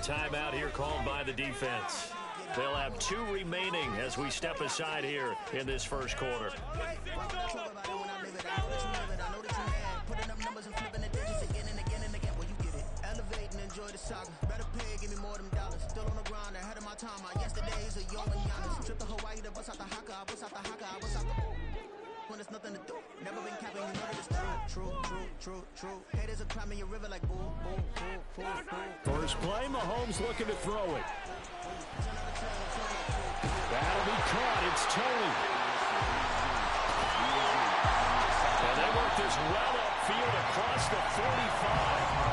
timeout here called by the defense. They'll have 2 remaining as we step aside here in this first quarter. Enjoy the saga. Better pay, give me more than dollars. Still on the grind, ahead of my time. My yesterday's a yo and Giannis. Trip to Hawaii to bust out the haka. I bust out the haka. I bust out the when there's nothing to do. Never been capping, you know that it's true. Haters are climbing your river like boo. First play, Mahomes looking to throw it. That'll be caught. It's Tony. And they work this well upfield across the 45.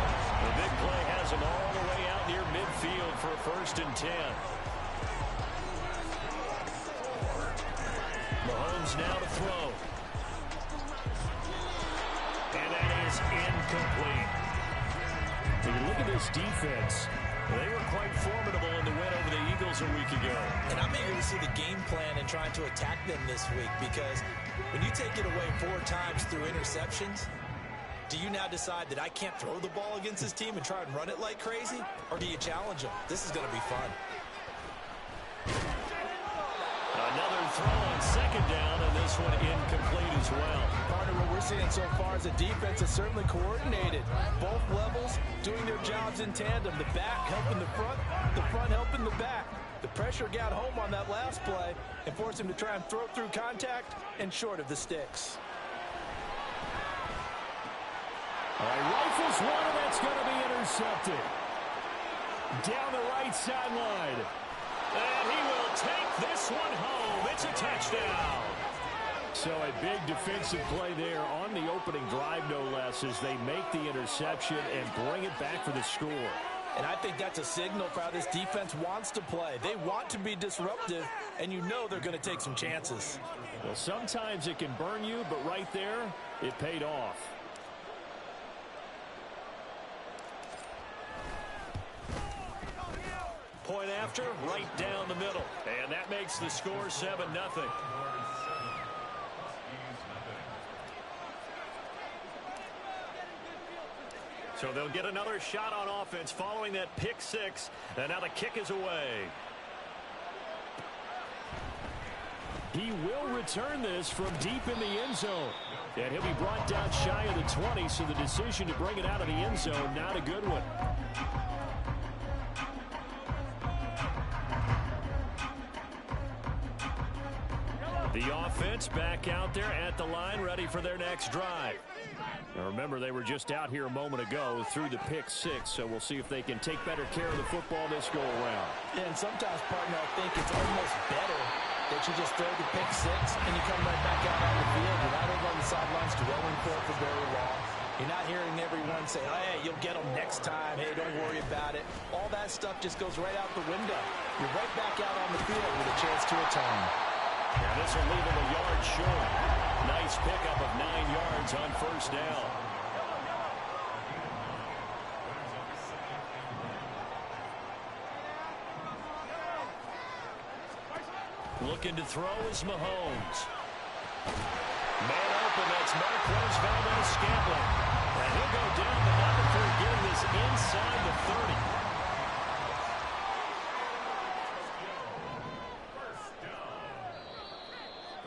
The big play has him all the way out near midfield for a 1st and 10. Mahomes now to throw. And that is incomplete. When you look at this defense, they were quite formidable in the win over the Eagles a week ago. And I'm eager to see the game plan and trying to attack them this week, because when you take it away 4 times through interceptions, do you now decide that I can't throw the ball against this team and try and run it like crazy? Or do you challenge them? This is going to be fun. Another throw on 2nd down, and this one incomplete as well. Partner, what we're seeing so far is the defense is certainly coordinated. Both levels doing their jobs in tandem. The back helping the front helping the back. The pressure got home on that last play and forced him to try and throw through contact and short of the sticks. All right, rifles one, and that's going to be intercepted. Down the right sideline. And he will take this one home. It's a touchdown. So a big defensive play there on the opening drive, no less, as they make the interception and bring it back for the score. And I think that's a signal for how this defense wants to play. They want to be disruptive, and you know they're going to take some chances. Well, sometimes it can burn you, but right there, it paid off. Point after, right down the middle. And that makes the score 7-0. So they'll get another shot on offense following that pick 6. And now the kick is away. He will return this from deep in the end zone. And he'll be brought down shy of the 20, so the decision to bring it out of the end zone, not a good one. The offense back out there at the line, ready for their next drive. Now remember, they were just out here a moment ago through the pick 6, so we'll see if they can take better care of the football this go around. Yeah, and sometimes, partner, I think it's almost better that you just throw the pick 6 and you come right back out on the field. You're not over on the sidelines dwelling for it for very long. You're not hearing everyone say, hey, you'll get them next time. Hey, don't worry about it. All that stuff just goes right out the window. You're right back out on the field with a chance to atone. And this will leave him a yard short. Nice pickup of 9 yards on 1st down. Looking to throw is Mahomes. Man open, that's Marquez Valdez-Scantling. And he'll go down the line before getting this inside the 30.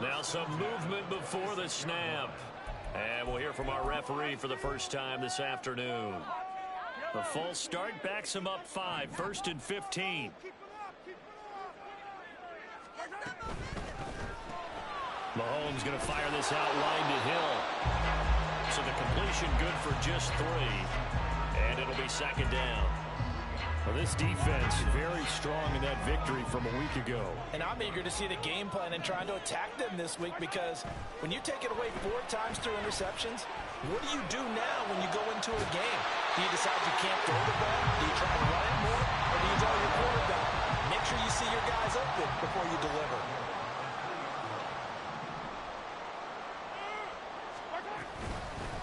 Now some movement before the snap. And we'll hear from our referee for the first time this afternoon. The false start backs him up 5, 1st and 15. Mahomes going to fire this out line to Hill. So the completion good for just 3. And it'll be 2nd down. Well, this defense very strong in that victory from a week ago. And I'm eager to see the game plan and trying to attack them this week, because when you take it away 4 times through interceptions, what do you do now when you go into a game? Do you decide you can't throw the ball? Do you try to run it more? Or do you tell your quarterback, make sure you see your guys open before you deliver?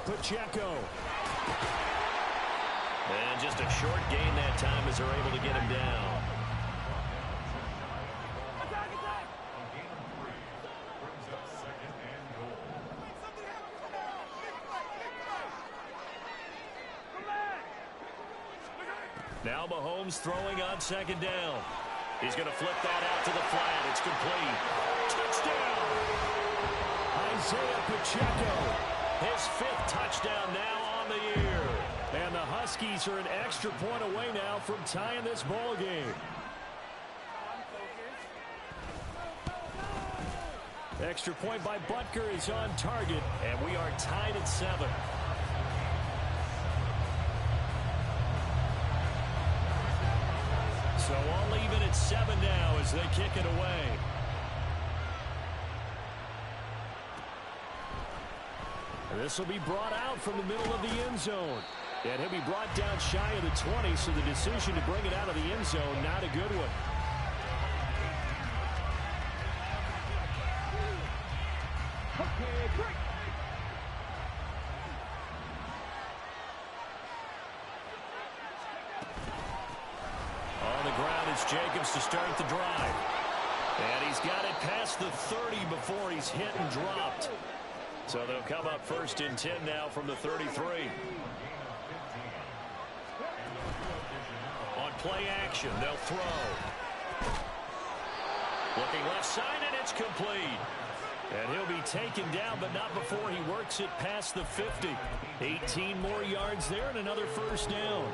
Pacheco. And just a short gain that time as they're able to get him down. Now Mahomes throwing on second down. He's going to flip that out to the flat. It's complete. Touchdown! Isaiah Pacheco, his 5th touchdown now on the year. And the Huskies are an extra point away now from tying this ball game. Extra point by Butker is on target, and we are tied at 7. So all even at 7 now as they kick it away. And this will be brought out from the middle of the end zone. And he'll be brought down shy of the 20, so the decision to bring it out of the end zone, not a good one. On the ground, it's Jacobs to start the drive. And he's got it past the 30 before he's hit and dropped. So they'll come up 1st and 10 now from the 33. On play action, they'll throw. Looking left side, and it's complete. And he'll be taken down, but not before he works it past the 50. 18 more yards there and another 1st down.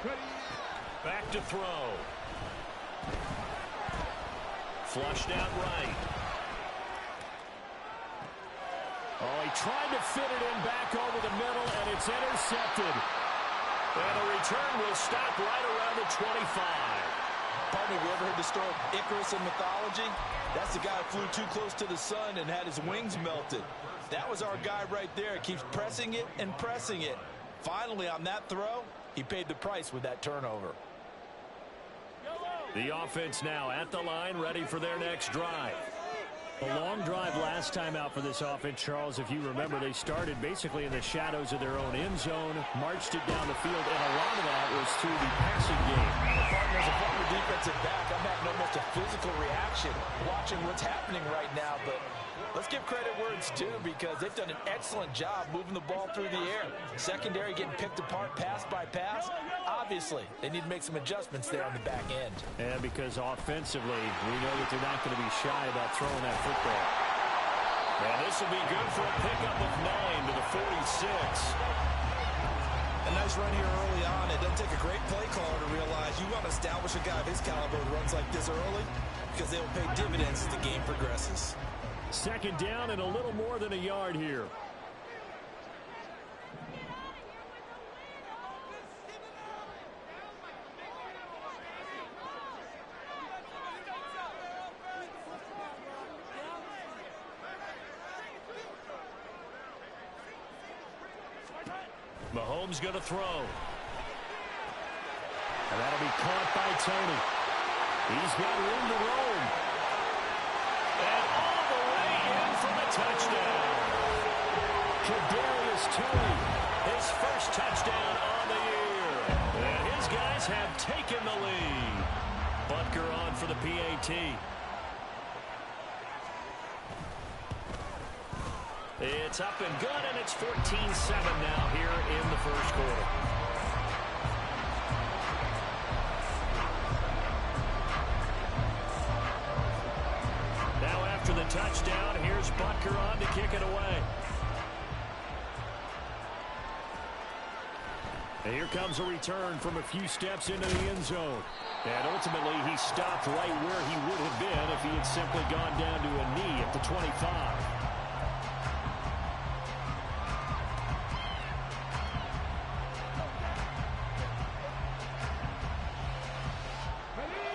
Ready? Back to throw. Flushed out right. Oh, he tried to fit it in back over the middle, and it's intercepted. And a return will stop right around the 25. Pardon me, have you ever heard the story of Icarus in mythology? That's the guy who flew too close to the sun and had his wings melted. That was our guy right there. Keeps pressing it and pressing it. Finally, on that throw, he paid the price with that turnover. The offense now at the line, ready for their next drive. A long drive last time out for this offense, Charles. If you remember, they started basically in the shadows of their own end zone, marched it down the field, and a lot of that was through the passing game. As a former defensive back, I'm having almost a physical reaction watching what's happening right now, but let's give credit where it's due because they've done an excellent job moving the ball through the air. Secondary getting picked apart pass by pass. Obviously, they need to make some adjustments there on the back end. And because offensively, we know that they're not going to be shy about throwing that football. And this will be good for a pickup of 9 to the 46. A nice run here early on. It doesn't take a great play caller to realize you want to establish a guy of his caliber who runs like this early because they will pay dividends as the game progresses. 2nd down and a little more than a yard here. Mahomes going to throw. And that'll be caught by Tony. He's got room to roam. And all the way in for the touchdown. Kadarius Toney, his 1st touchdown on the year. And his guys have taken the lead. Butker on for the PAT. It's up and good, and it's 14-7 now here in the 1st quarter. Now after the touchdown, here's Butker on to kick it away. And here comes a return from a few steps into the end zone. And ultimately, he stopped right where he would have been if he had simply gone down to a knee at the 25.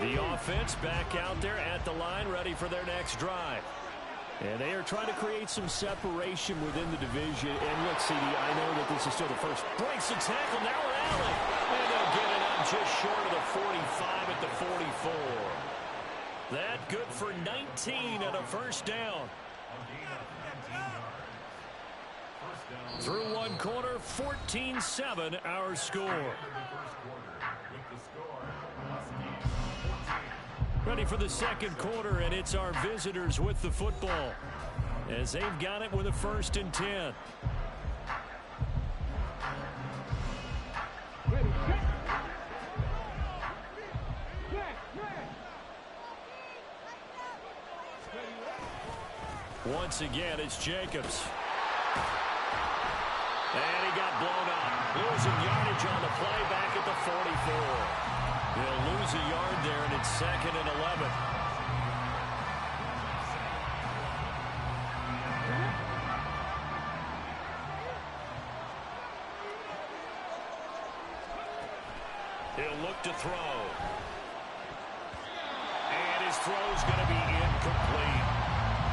The offense back out there at the line, ready for their next drive. And they are trying to create some separation within the division. And look, CD, I know that this is still the first. Breaks the tackle, now an alley. And they'll get it up just short of the 45 at the 44. That good for 19 and a 1st down. Through one quarter, 14-7 our score. Ready for the second quarter, and it's our visitors with the football as they've got it with a 1st and 10. Once again, it's Jacobs. And he got blown up. Losing yardage on the play back at the 44. He'll lose a yard there, and it's 2nd and 11. He'll look to throw. And his throw's going to be incomplete.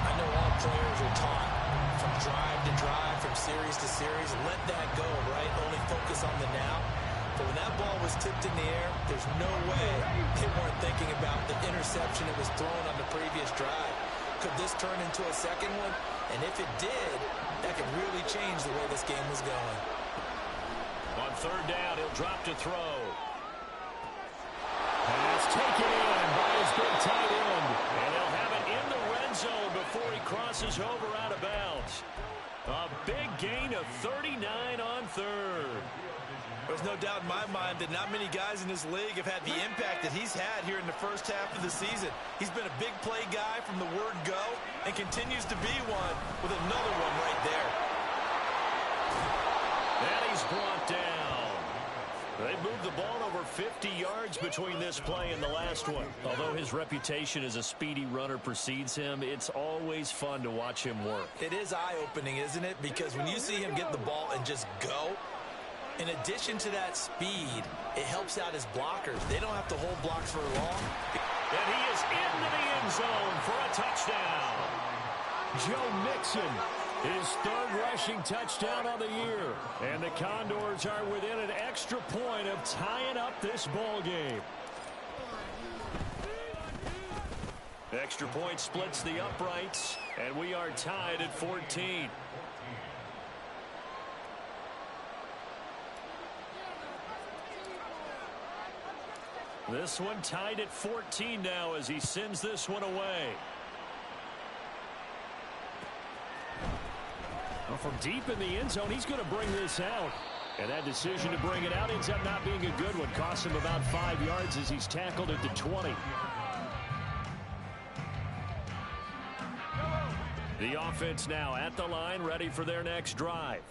I know all players are taught from drive to drive, from series to series, let that go, right? Only focus on the now. But when that ball was tipped in the air, there's no way they weren't thinking about the interception that was thrown on the previous drive. Could this turn into a second one? And if it did, that could really change the way this game was going. On 3rd down, he'll drop to throw. Pass taken in by his big tight end. And he'll have it in the red zone before he crosses over out of bounds. A big gain of 39 on 3rd. There's no doubt in my mind that not many guys in this league have had the impact that he's had here in the first half of the season. He's been a big play guy from the word go and continues to be one with another one right there. And he's brought down. They moved the ball over 50 yards between this play and the last one. Although his reputation as a speedy runner precedes him, it's always fun to watch him work. It is eye-opening, isn't it? Because when you see him get the ball and just go, in addition to that speed, it helps out his blockers. They don't have to hold blocks for long. And he is into the end zone for a touchdown. Joe Mixon, his 3rd rushing touchdown of the year. And the Condors are within an extra point of tying up this ball game. Extra point splits the uprights, and we are tied at 14. This one tied at 14 now as he sends this one away. Well, from deep in the end zone, he's going to bring this out. And that decision to bring it out ends up not being a good one. Costs him about 5 yards as he's tackled at the 20. The offense now at the line, ready for their next drive.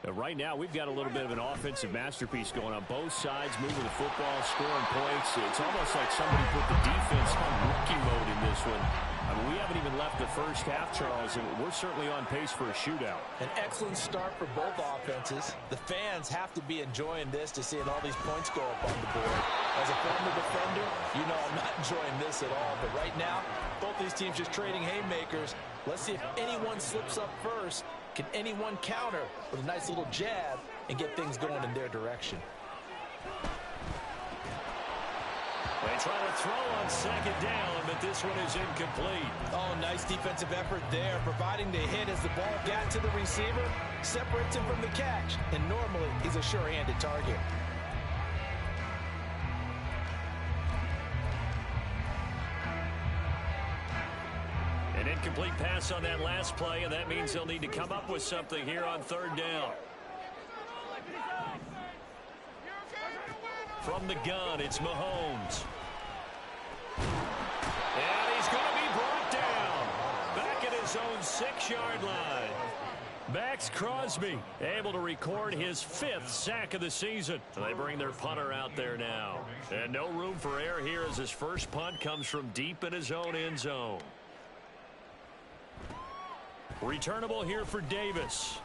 Right now, we've got a little bit of an offensive masterpiece going on. Both sides moving the football, scoring points. It's almost like somebody put the defense on rookie mode in this one. I mean, we haven't even left the first half, Charles, and we're certainly on pace for a shootout. An excellent start for both offenses. The fans have to be enjoying this to seeing all these points go up on the board. As a former defender, you know I'm not enjoying this at all. But right now, both these teams just trading haymakers. Let's see if anyone slips up first. Can anyone counter with a nice little jab and get things going in their direction? They try to throw on 2nd down, but this one is incomplete. Oh, nice defensive effort there, providing the hit as the ball got to the receiver, separates him from the catch, and normally he's a sure-handed target. An incomplete pass on that last play, and that means they'll need to come up with something here on 3rd down. From the gun, it's Mahomes. And he's going to be brought down. Back at his own 6-yard line. Max Crosby able to record his 5th sack of the season. They bring their punter out there now. And no room for error here as his first punt comes from deep in his own end zone. Returnable here for Davis.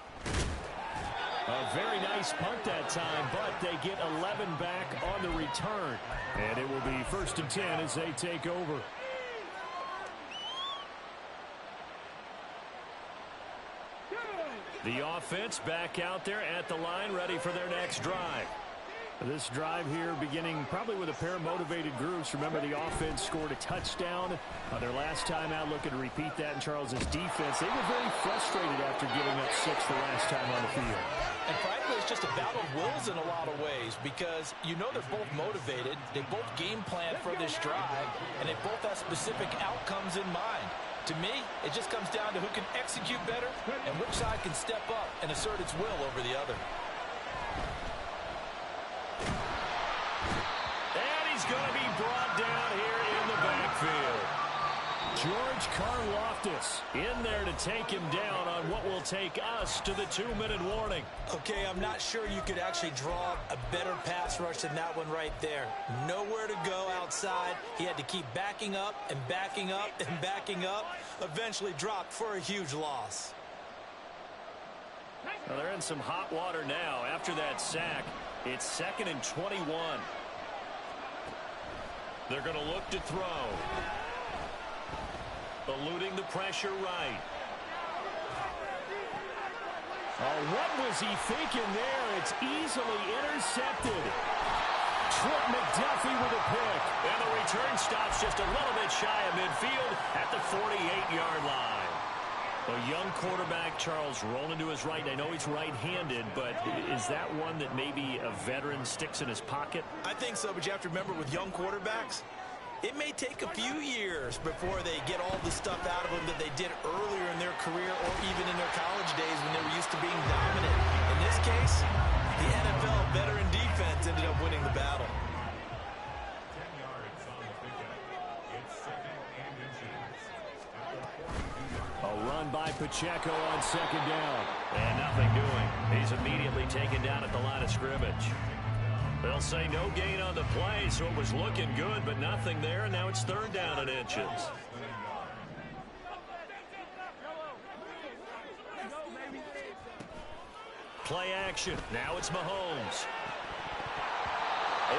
A very nice punt that time, but they get 11 back on the return. And it will be 1st and 10 as they take over. The offense back out there at the line, ready for their next drive. This drive here beginning probably with a pair of motivated groups. Remember, the offense scored a touchdown their last time out, looking to repeat that in Charles's defense. They were very frustrated after giving up 6 the last time on the field. And frankly, it's just a battle of wills in a lot of ways because you know they're both motivated. They both game plan for this drive, and they both have specific outcomes in mind. To me, it just comes down to who can execute better and which side can step up and assert its will over the other. And he's going to be brought down here in the backfield. George Karlaftis in there to take him down on what will take us to the 2-minute warning. Okay, I'm not sure you could actually draw a better pass rush than that one right there. Nowhere to go outside. He had to keep backing up and backing up and backing up. Eventually dropped for a huge loss. Well, they're in some hot water now. After that sack, it's 2nd and 21. They're going to look to throw. Eluding the pressure right. Oh, what was he thinking there? It's easily intercepted. Trent McDuffie with a pick. And the return stops just a little bit shy of midfield at the 48-yard line. A young quarterback, Charles, rolling to his right. I know he's right-handed, but is that one that maybe a veteran sticks in his pocket? I think so, but you have to remember with young quarterbacks, it may take a few years before they get all the stuff out of them that they did earlier in their career or even in their college days when they were used to being dominant. In this case, the NFL veteran defense ended up winning the battle. A run by Pacheco on 2nd down. And nothing doing. He's immediately taken down at the line of scrimmage. They'll say no gain on the play, so it was looking good, but nothing there. Now it's 3rd down and inches. Play action. Now it's Mahomes.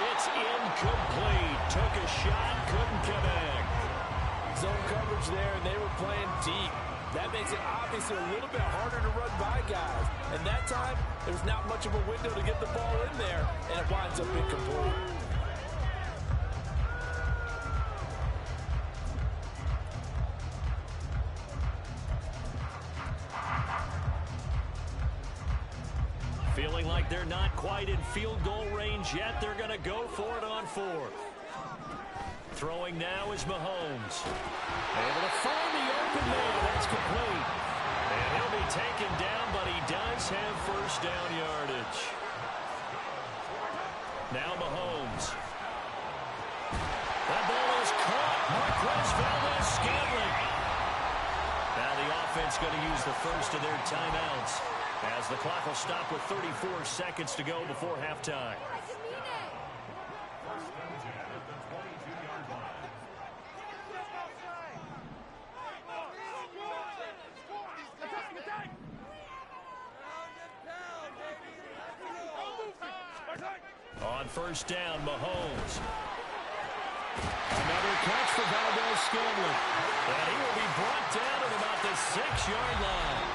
It's incomplete. Took a shot, couldn't connect. Zone coverage there, and they were playing deep. That makes it obviously a little bit harder to run by guys. And that time, there's not much of a window to get the ball in there, and it winds up incomplete. Feeling like they're not quite in field goal range yet. They're going to go for it on 4th. Throwing now is Mahomes. Able to find the open man. That's complete. And he'll be taken down, but he does have 1st down yardage. Now Mahomes. That ball is caught. Marquez Valdes-Scantling. Now the offense going to use the first of their timeouts as the clock will stop with 34 seconds to go before halftime. On 1st down, Mahomes. Another catch for Valdes-Scantling. And he will be brought down at about the 6-yard line.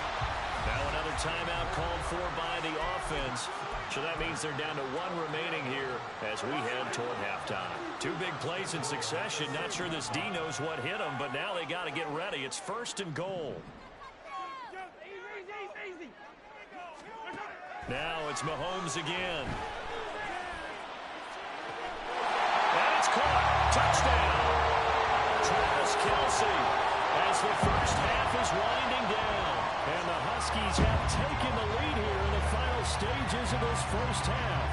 Now another timeout called for by the offense. So that means they're down to 1 remaining here as we head toward halftime. 2 big plays in succession. Not sure this D knows what hit them, but now they got to get ready. It's 1st and goal. Now it's Mahomes again. And it's caught. Touchdown. Travis Kelce as the first half is winding down. And the Huskies have taken the lead here in the final stages of this first half.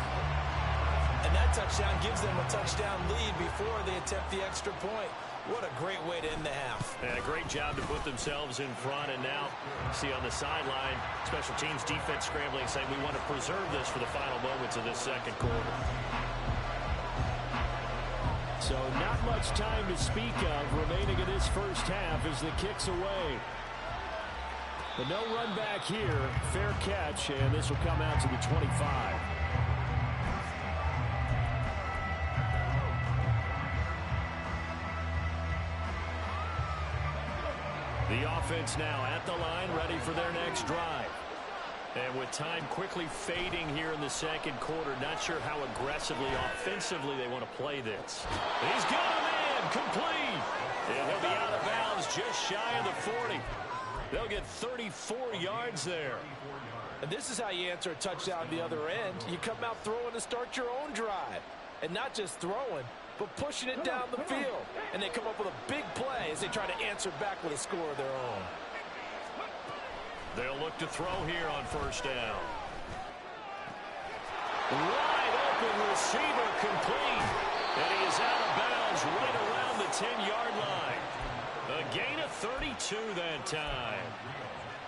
And that touchdown gives them a touchdown lead before they attempt the extra point. What a great way to end the half. And a great job to put themselves in front. And now, see on the sideline, special teams defense scrambling, saying we want to preserve this for the final moments of this 2nd quarter. So not much time to speak of remaining in this first half as the kick's away. But no run back here. Fair catch, and this will come out to the 25. The offense now at the line, ready for their next drive. And with time quickly fading here in the second quarter, not sure how aggressively, offensively they want to play this. He's got a man complete. And he'll be out of bounds just shy of the 40. They'll get 34 yards there. And this is how you answer a touchdown the other end. You come out throwing to start your own drive. And not just throwing, but pushing it down the field. And they come up with a big play as they try to answer back with a score of their own. They'll look to throw here on first down. Wide open receiver complete. And he is out of bounds right around the 10-yard line. A gain of 32 that time.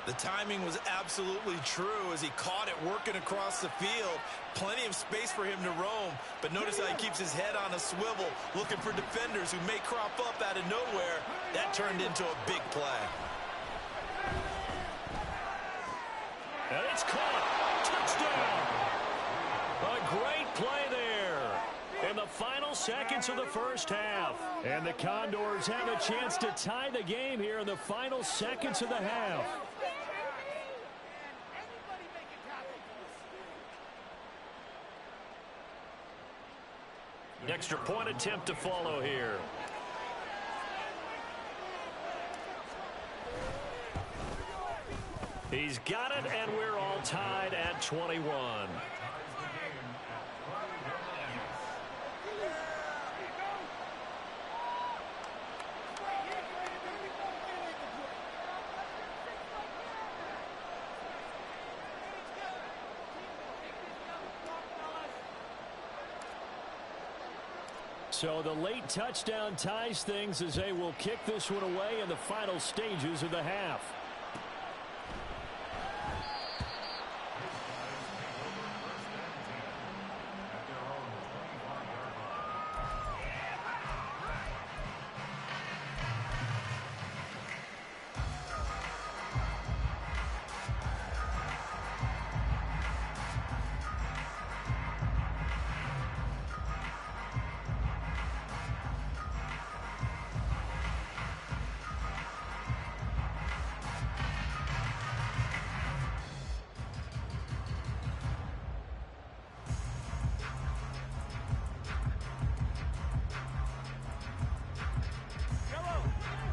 The timing was absolutely true as he caught it working across the field. Plenty of space for him to roam. But notice how he keeps his head on a swivel, looking for defenders who may crop up out of nowhere. That turned into a big play. And it's caught. Touchdown. A great play there in the final seconds of the first half. And the Condors have a chance to tie the game here in the final seconds of the half. Extra point attempt to follow here. He's got it, and we're all tied at 21. So the late touchdown ties things as they will kick this one away in the final stages of the half.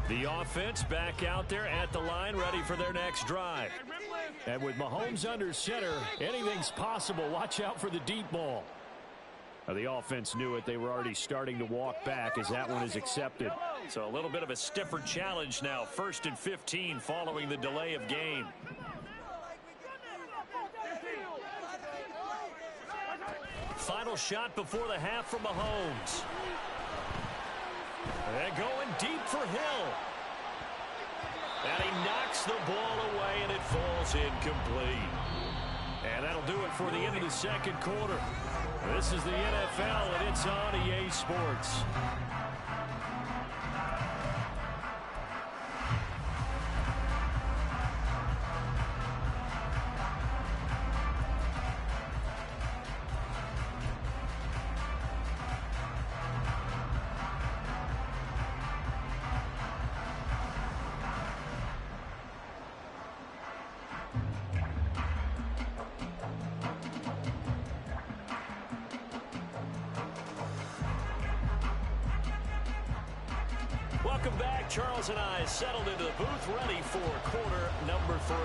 The offense back out there at the line, ready for their next drive. And with Mahomes under center, anything's possible. Watch out for the deep ball. Now, the offense knew it. They were already starting to walk back as that one is accepted. So a little bit of a stiffer challenge now. 1st and 15 following the delay of game. Final shot before the half from Mahomes. And going deep for Hill. And he knocks the ball away, and it falls incomplete. And that'll do it for the end of the second quarter. This is the NFL, and it's on EA Sports. Welcome back. Charles and I settled into the booth, ready for quarter number 3.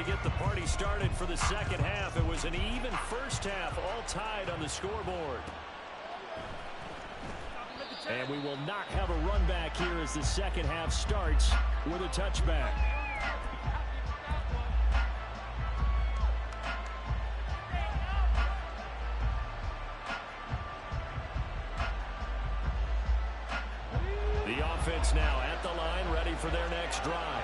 Get the party started for the second half. It was an even first half, all tied on the scoreboard. And we will not have a run back here as the second half starts with a touchback. the line, ready for their next drive.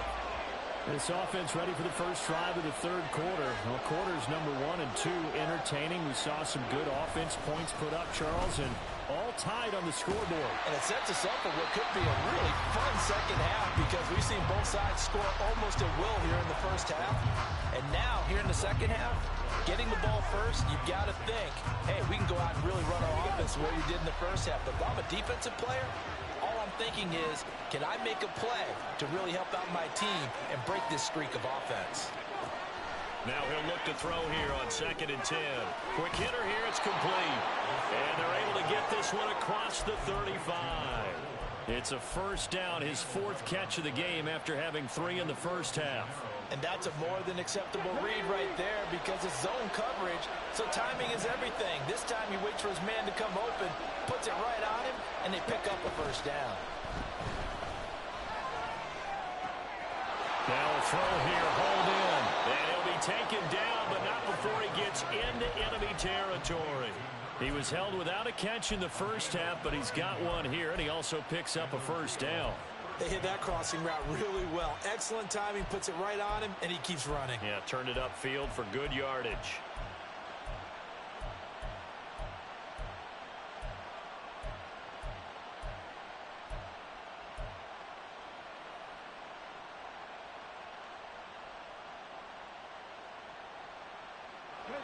This offense ready for the first drive of the third quarter. Well, quarters number 1 and 2 entertaining. We saw some good offense points put up, Charles, and all tied on the scoreboard. And it sets us up for what could be a really fun second half because we've seen both sides score almost at will here in the first half. And now, here in the second half, getting the ball first, you've got to think, hey, we can go out and really run our offense the way you did in the first half. But if I'm a defensive player, all I'm thinking is, can I make a play to really help out my team and break this streak of offense? Now he'll look to throw here on 2nd and 10. Quick hitter here, it's complete. And they're able to get this one across the 35. It's a first down, his 4th catch of the game after having 3 in the first half. And that's a more than acceptable read right there because it's zone coverage, so timing is everything. This time he waits for his man to come open, puts it right on him, and they pick up a first down. Now a throw here, hold in. And he'll be taken down, but not before he gets into enemy territory. He was held without a catch in the first half, but he's got one here, and he also picks up a first down. They hit that crossing route really well. Excellent timing, puts it right on him, and he keeps running. Yeah, turned it upfield for good yardage.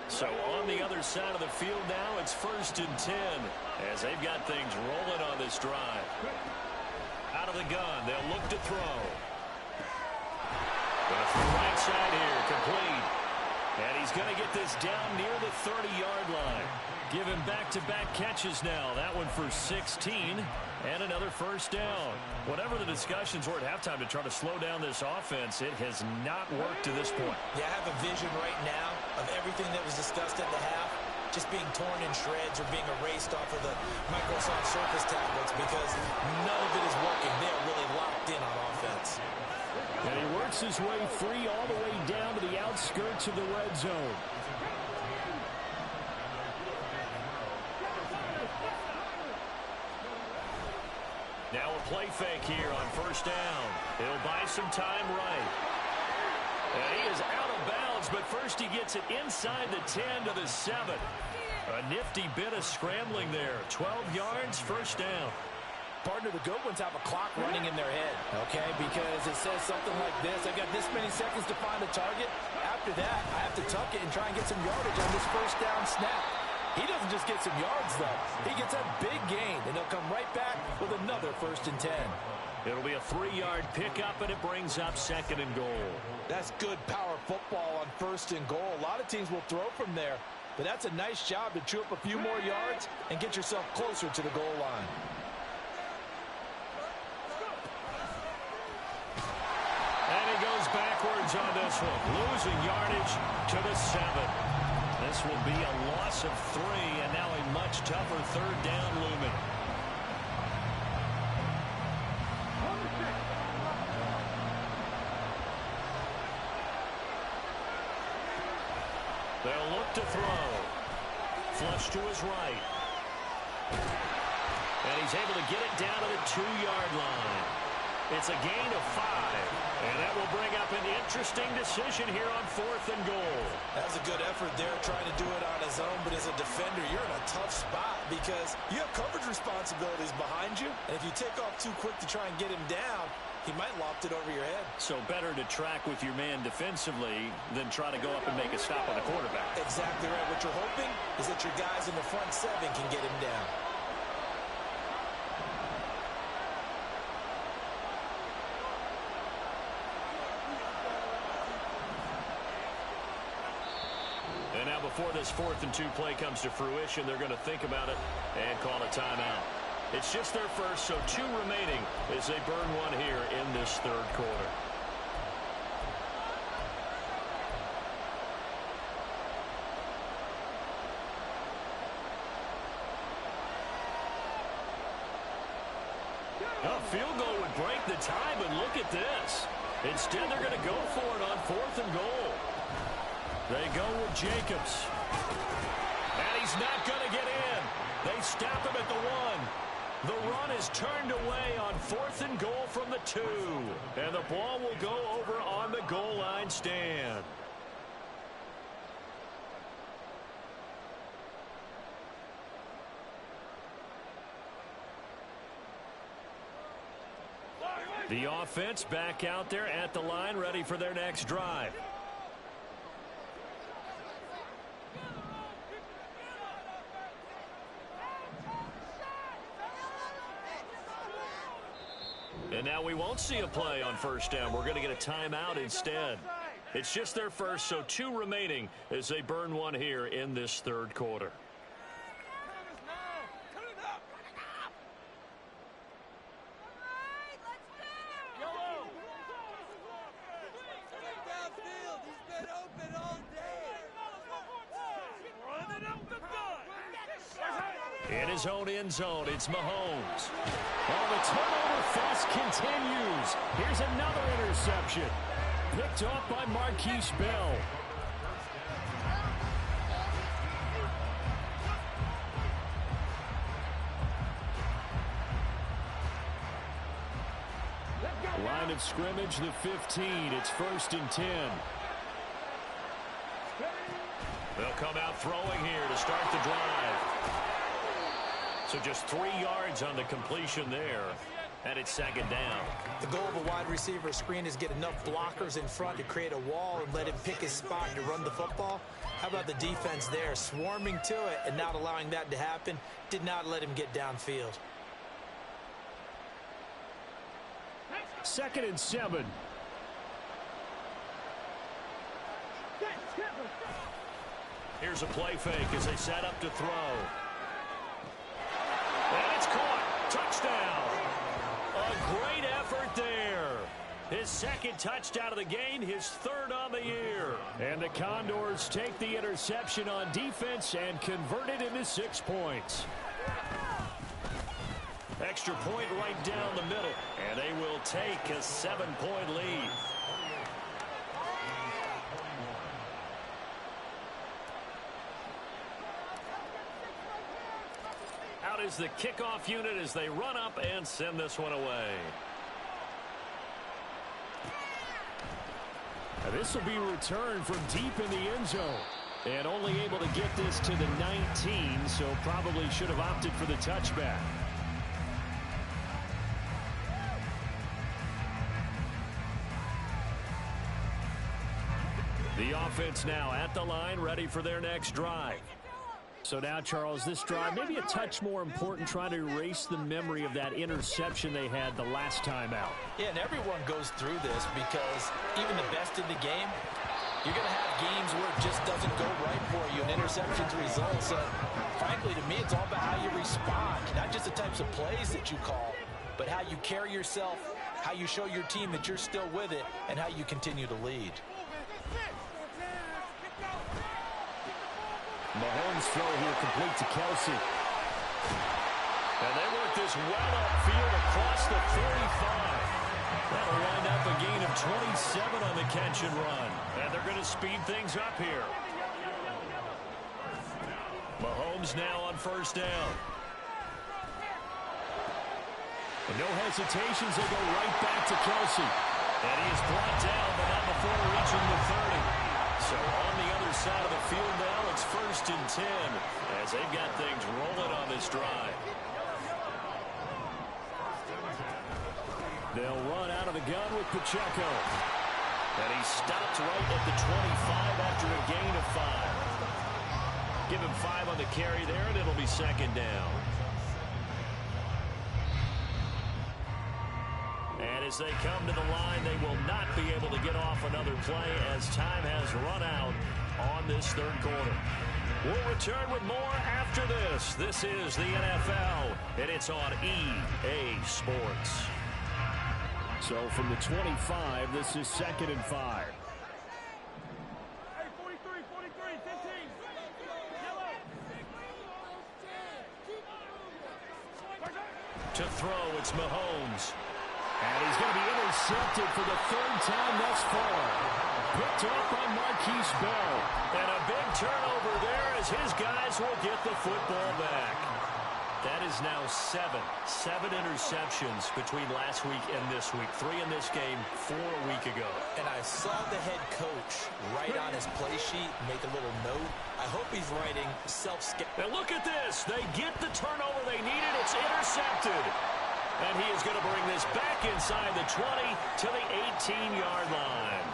So on the other side of the field now, it's 1st and 10 as they've got things rolling on this drive. Out of the gun, they'll look to throw. Going to the right side here, complete. And he's going to get this down near the 30-yard line. Give him back-to-back catches now. That one for 16 and another first down. Whatever the discussions were at halftime to try to slow down this offense, it has not worked to this point. Yeah, I have a vision right now of everything that was discussed at the half just being torn in shreds or being erased off of the Microsoft Surface tablets because none of it is working. They're really locked in on offense. And he works his way free all the way down to the outskirts of the red zone. Now a play fake here on first down. He'll buy some time right. And he is out of bounds, but first he gets it inside the 10 to the 7. A nifty bit of scrambling there. 12 yards, first down. Partner, the good ones have a clock running in their head, okay? Because it says something like this. I've got this many seconds to find a target. After that, I have to tuck it and try and get some yardage on this first down snap. He doesn't just get some yards, though. He gets a big gain, and he'll come right back with another 1st and 10. It'll be a 3-yard pickup, and it brings up 2nd and goal. That's good power football on 1st and goal. A lot of teams will throw from there, but that's a nice job to chew up a few more yards and get yourself closer to the goal line. And he goes backwards on this one, losing yardage to the 7. This will be a loss of 3, and now a much tougher 3rd down looming. They'll look to throw. Flush to his right. And he's able to get it down to the 2-yard line. It's a gain of 5. And that will bring up an interesting decision here on 4th and goal. That was a good effort there trying to do it on his own, but as a defender, you're in a tough spot because you have coverage responsibilities behind you, and if you take off too quick to try and get him down, he might loft it over your head. So better to track with your man defensively than try to go up and make a stop on the quarterback. Exactly right. What you're hoping is that your guys in the front 7 can get him down. And now before this 4th and 2 play comes to fruition, they're going to think about it and call a timeout. It's just their first, so 2 remaining as they burn one here in this 3rd quarter. A field goal would break the tie, but look at this. Instead, they're going to go for it on 4th and goal. They go with Jacobs. And he's not going to get in. They stop him at the 1. The run is turned away on 4th and goal from the 2. And the ball will go over on the goal line stand. The offense back out there at the line, ready for their next drive. And now we won't see a play on first down. We're going to get a timeout instead. It's just their first, so 2 remaining as they burn one here in this third quarter. In his own end zone, it's Mahomes. Oh, the turnover fest continues. Here's another interception. Picked off by Marquise Bell. Line of scrimmage, the 15. It's 1st and 10. They'll come out throwing here to start the drive. So just 3 yards on the completion there, and it's 2nd down. The goal of a wide receiver screen is get enough blockers in front to create a wall and let him pick his spot to run the football. How about the defense there, swarming to it and not allowing that to happen? Did not let him get downfield. 2nd and 7. Here's a play fake as they set up to throw. And it's caught. Touchdown. A great effort there. His 2nd touchdown of the game, his 3rd on the year. And the Condors take the interception on defense and convert it into 6 points. Extra point right down the middle. And they will take a 7-point lead. Out is the kickoff unit as they run up and send this one away. Now this will be returned from deep in the end zone. And only able to get this to the 19, so probably should have opted for the touchback. The offense now at the line, ready for their next drive. So now, Charles, this drive maybe a touch more important, trying to erase the memory of that interception they had the last time out. Yeah, and everyone goes through this because even the best in the game, you're going to have games where it just doesn't go right for you, and interceptions result. So, frankly, to me, it's all about how you respond, not just the types of plays that you call, but how you carry yourself, how you show your team that you're still with it, and how you continue to lead. Mahomes throw here complete to Kelsey. And they work this well upfield across the 35. That'll wind up a gain of 27 on the catch and run. And they're going to speed things up here. Mahomes now on 1st down. And no hesitations, they go right back to Kelsey. And he is brought down, but not before reaching the 30. So on the other side of the field now, it's 1st and 10 as they've got things rolling on this drive. They'll run out of the gun with Pacheco. And he stopped right at the 25 after a gain of 5. Give him 5 on the carry there, and it'll be 2nd down. And as they come to the line, they will not be able to get off another play as time has run out on this 3rd quarter. We'll return with more after this. This is the NFL, and it's on EA Sports. So from the 25, this is 2nd and 5. Hey, 43, 15. To throw, it's Mahomes. And he's going to be intercepted for the 3rd time thus far. Picked off by Marquise Bell. And a big turnover there as his guys will get the football back. That is now 7 interceptions between last week and this week. 3 in this game, 4 a week ago. And I saw the head coach write on his play sheet, make a little note. I hope he's writing self-scout. Now look at this. They get the turnover they needed. It's intercepted. And he is going to bring this back inside the 20 to the 18-yard line.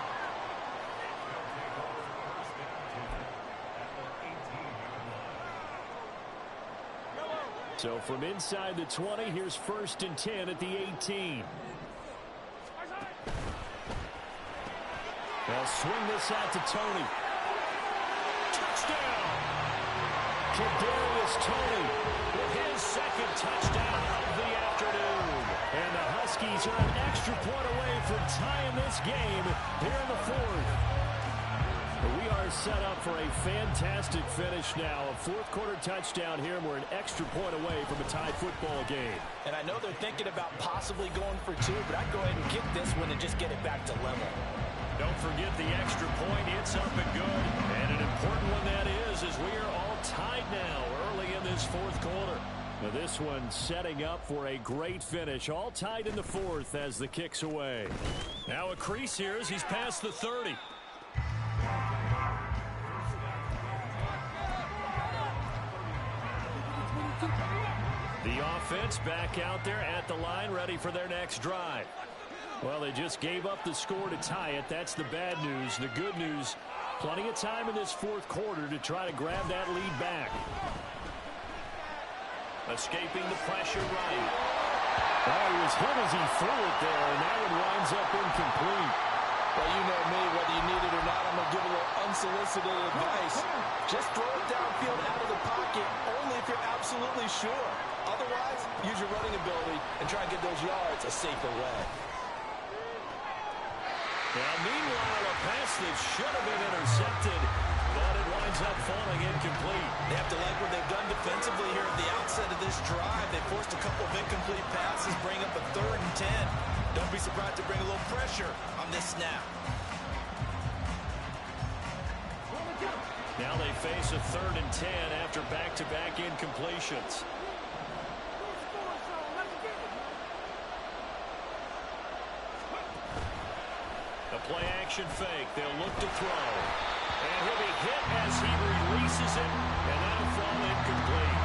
So from inside the 20, here's 1st and 10 at the 18. They'll swing this out to Tony. Touchdown! Kadarius Toney with his 2nd touchdown of the afternoon. And the Huskies are an extra point away from tying this game here in the 4th. We are set up for a fantastic finish now. A 4th quarter touchdown here, and we're an extra point away from a tie football game. And I know they're thinking about possibly going for 2, but I'd go ahead and kick this one and just get it back to level. Don't forget the extra point. It's up and good. And an important one that is, as we are all tied now early in this 4th quarter. Now this one setting up for a great finish. All tied in the 4th as the kick's away. Now a crease here as he's past the 30. The offense back out there at the line, ready for their next drive. Well, they just gave up the score to tie it. That's the bad news. The good news, plenty of time in this 4th quarter to try to grab that lead back. Escaping the pressure right. Oh, he was hit as he threw it there, and that one winds up incomplete. Well, you know me, whether you need it or not, I'm going to give a little unsolicited advice. Just throw it downfield out of the pocket, only if you're absolutely sure. Otherwise, use your running ability and try and get those yards a safer way. Now, meanwhile, a pass that should have been intercepted, but it winds up falling incomplete. They have to like what they've done defensively here at the outset of this drive. They forced a couple of incomplete passes, bring up a 3rd and 10. Don't be surprised to bring a little pressure on this snap. Now they face a 3rd and 10 after back-to-back incompletions. A play-action fake. They'll look to throw. And he'll be hit as he releases it, and that'll fall incomplete.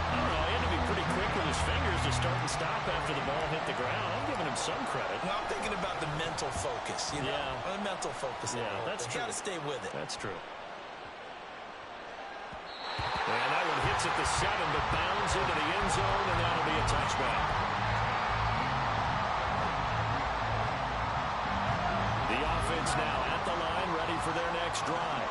I don't know. He had to be pretty quick with his fingers to start and stop after the ball hit the ground. I'm giving him some credit. Well, I'm thinking about the mental focus, you know? Yeah. The mental focus. Yeah, that's true. Got to stay with it. That's true. And that one hits at the 7, but bounds into the end zone, and that'll be a touchback. The offense now at the line, ready for their next drive.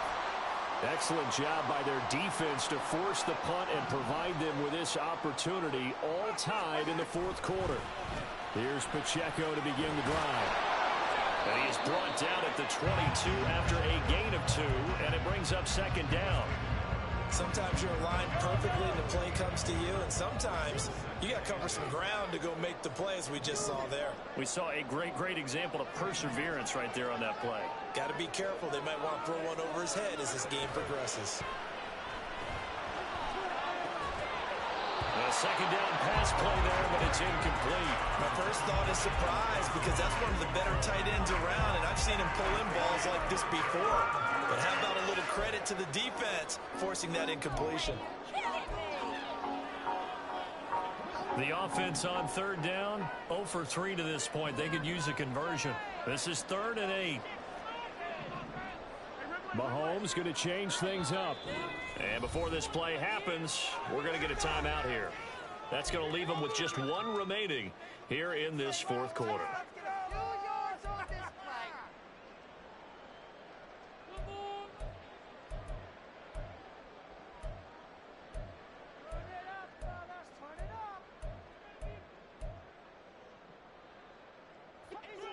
Excellent job by their defense to force the punt and provide them with this opportunity, all tied in the 4th quarter. Here's Pacheco to begin the drive. And he is brought down at the 22 after a gain of 2, and it brings up 2nd down. Sometimes you're aligned perfectly and the play comes to you, and sometimes you got to cover some ground to go make the play, as we just saw there. We saw a great example of perseverance right there on that play. Got to be careful. They might want to throw one over his head as this game progresses. A 2nd down pass play there, but it's incomplete. My first thought is surprise, because that's one of the better tight ends around, and I've seen him pull in balls like this before. But how about a little credit to the defense forcing that incompletion? The offense on 3rd down, 0 for 3 to this point. They could use a conversion. This is 3rd and 8. Mahomes going to change things up. And before this play happens, we're going to get a timeout here. That's going to leave them with just 1 remaining here in this 4th quarter.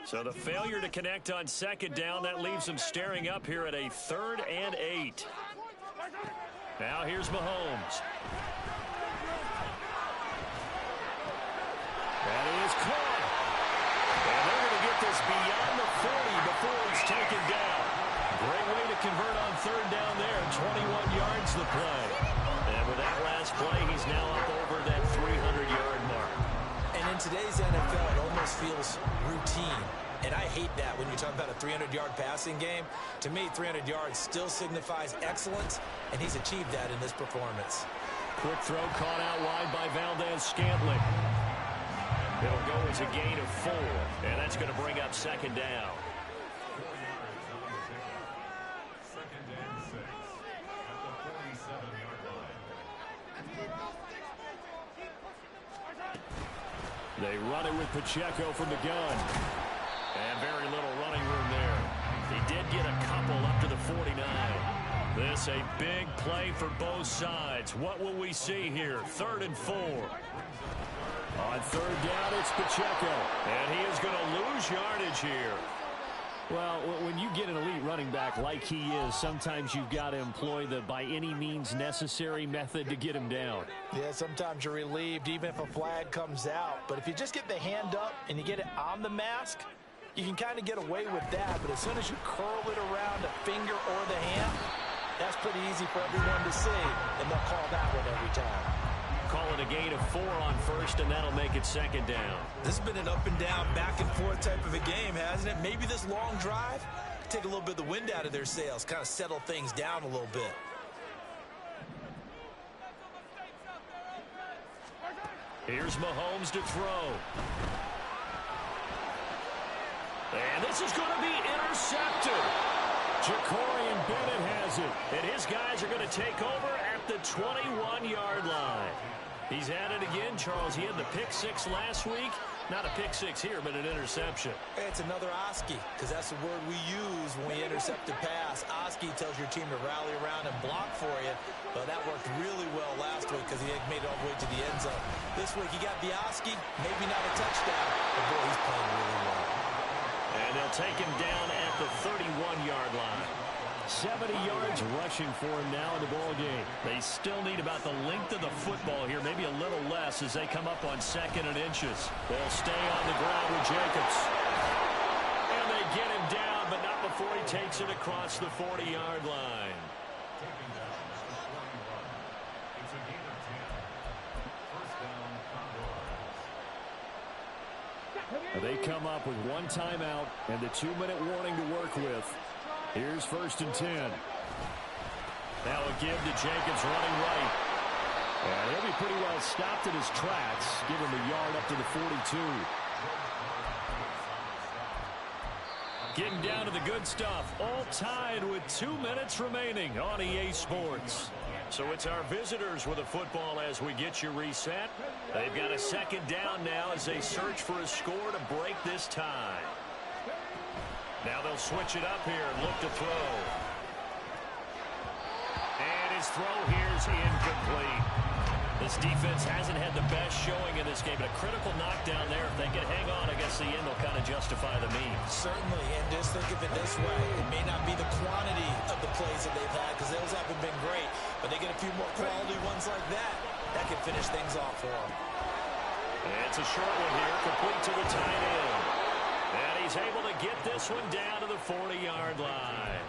So the failure to connect on 2nd down, that leaves them staring up here at a 3rd and 8. Now here's Mahomes. That is caught. And they're going to get this beyond the 40 before he's taken down. Great way to convert on third down there. 21 yards the play. And with that last play, he's now up over that 300-yard mark. And in today's NFL, it almost feels routine. And I hate that when you talk about a 300-yard passing game. To me, 300 yards still signifies excellence, and he's achieved that in this performance. Quick throw caught out wide by Valdez-Scantling. It'll go as a gain of 4, and that's going to bring up second down. Second and 6 at the 47-yard line. They run it with Pacheco from the gun. And very little running room there. He did get a couple up to the 49. This a big play for both sides. What will we see here? 3rd and 4. On third down, it's Pacheco. And he is going to lose yardage here. Well, when you get an elite running back like he is, sometimes you've got to employ the by any means necessary method to get him down. Yeah, sometimes you're relieved even if a flag comes out. But if you just get the hand up and you get it on the mask, you can kind of get away with that. But as soon as you curl it around a finger or the hand, that's pretty easy for everyone to see. And they'll call that one every time. Call it a gain of 4 on first, and that'll make it second down. This has been an up and down, back and forth type of a game, hasn't it? Maybe this long drive take a little bit of the wind out of their sails, kind of settle things down a little bit. Here's Mahomes to throw. And this is going to be intercepted. Jacorian Bennett has it. And his guys are going to take over at the 21-yard line. He's at it again, Charles. He had the pick 6 last week. Not a pick 6 here, but an interception. It's another Oski, because that's the word we use when we intercept a pass. Oski tells your team to rally around and block for you. But that worked really well last week because he had made it all the way to the end zone. This week he got the Oski, maybe not a touchdown, but boy, he's playing really well. And they'll take him down at the 31-yard line. 70 yards rushing for him now in the ball game. They still need about the length of the football here, maybe a little less as they come up on 2nd and inches. They'll stay on the ground with Jacobs. And they get him down, but not before he takes it across the 40-yard line. Taking down the 21. It's a gain of 10. First down, Condors. They come up with 1 timeout and the 2-minute warning to work with. Here's 1st and 10. Now a give to Jacobs running right. And he'll be pretty well stopped in his tracks. Give him a yard up to the 42. Getting down to the good stuff. All tied with 2 minutes remaining on EA Sports. So it's our visitors with the football as we get you reset. They've got a 2nd down now as they search for a score to break this tie. Now they'll switch it up here and look to throw. And his throw here's incomplete. This defense hasn't had the best showing in this game, but a critical knockdown there. If they can hang on, I guess the end will kind of justify the means. Certainly, and just think of it this way. It may not be the quantity of the plays that they've had because those haven't been great, but they get a few more quality ones like that. That can finish things off for them. And it's a short one here, complete to the tight end. And he's able to get this one down to the 40-yard line.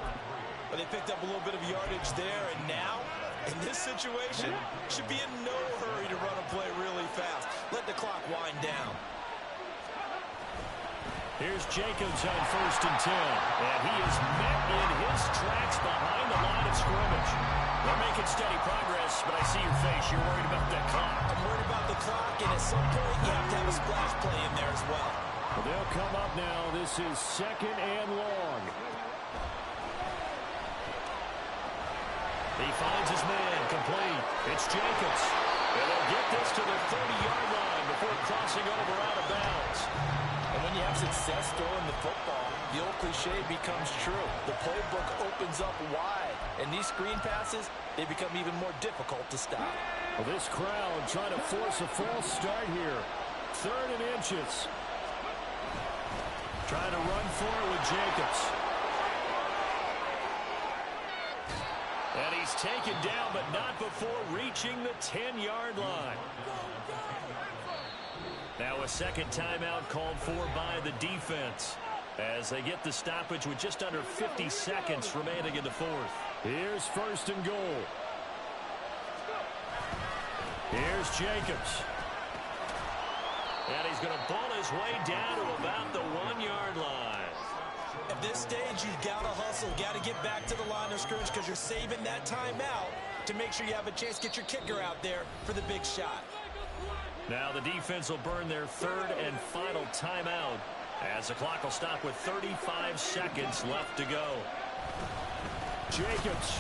But they picked up a little bit of yardage there, and now, in this situation, should be in no hurry to run a play really fast. Let the clock wind down. Here's Jacobs on 1st and 10. And he is met in his tracks behind the line of scrimmage. They're making steady progress, but I see your face. You're worried about that clock. I'm worried about the clock, and at some point, you have to have a splash play in there as well. Well, they'll come up now. This is 2nd and long. He finds his man, complete. It's Jacobs. And they'll get this to the 30-yard line before crossing over out of bounds. And when you have success throwing the football, the old cliche becomes true. The playbook opens up wide, and these screen passes, they become even more difficult to stop. Well, this crowd trying to force a false start here. 3rd and inches. Trying to run for it with Jacobs. And he's taken down, but not before reaching the 10-yard line. Now a 2nd timeout called for by the defense. as they get the stoppage with just under 50 seconds remaining in the fourth. Here's first and goal. Here's Jacobs. And he's going to ball his way down to about the 1-yard line. At this stage, you've got to hustle, got to get back to the line of scrimmage because you're saving that timeout to make sure you have a chance to get your kicker out there for the big shot. Now the defense will burn their third and final timeout as the clock will stop with 35 seconds left to go. Jacobs.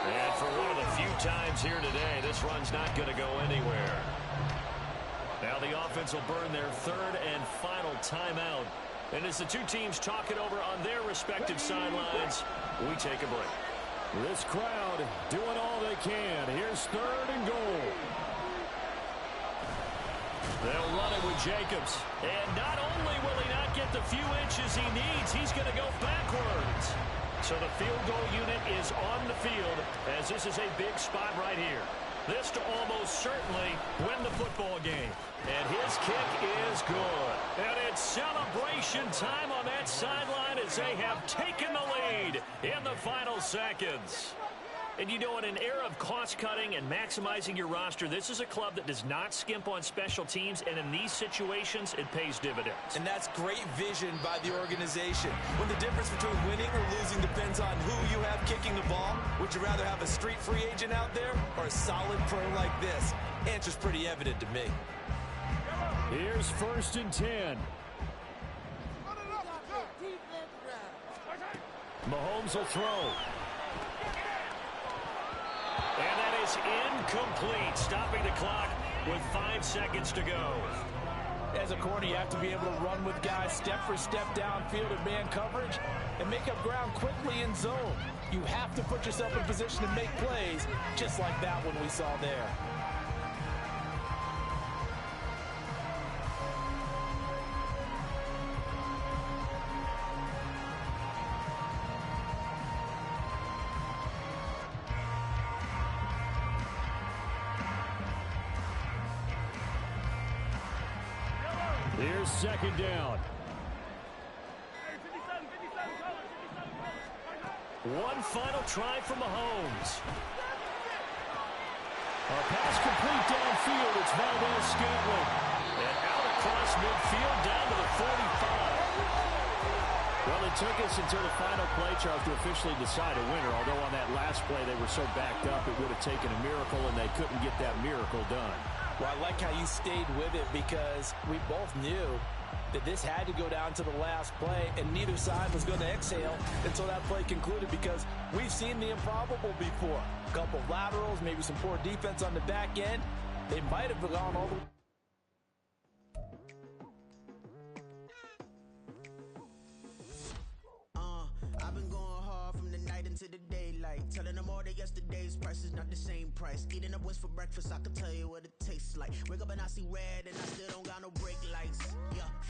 And for one of the few times here today, this run's not going to go anywhere. Now the offense will burn their third and final timeout. And as the two teams talk it over on their respective sidelines, we take a break. This crowd doing all they can. Here's third and goal. They'll run it with Jacobs. And not only will he not get the few inches he needs, he's going to go backwards. So the field goal unit is on the field as this is a big spot right here. This to almost certainly win the football game. And his kick is good. And it's celebration time on that sideline as they have taken the lead in the final seconds. And you know, in an era of cost-cutting and maximizing your roster, this is a club that does not skimp on special teams, and in these situations, it pays dividends. And that's great vision by the organization. When the difference between winning or losing depends on who you have kicking the ball, would you rather have a street free agent out there or a solid pro like this? Answer's pretty evident to me. Here's first and 10. Mahomes will throw. And that is incomplete, stopping the clock with 5 seconds to go. As a corner, you have to be able to run with guys step for step downfield in man coverage and make up ground quickly in zone. You have to put yourself in position to make plays, just like that one we saw there. Here's second down. One final try from Mahomes. A pass complete downfield. It's Valdez-Scantling. And out across midfield down to the 45. Well, it took us until the final play, Charles, to officially decide a winner. Although on that last play they were so backed up, it would have taken a miracle, and they couldn't get that miracle done. Well, I like how you stayed with it because we both knew that this had to go down to the last play, and neither side was going to exhale until that play concluded because we've seen the improbable before. A couple of laterals, maybe some poor defense on the back end. They might have gone all the way. I've been going hard from the night into the daylight, telling them all that yesterday's price is not the same price. Eating up what's for breakfast, I can tell you what it tastes like. Wake up and I see red and I still don't got no brake lights. Yeah,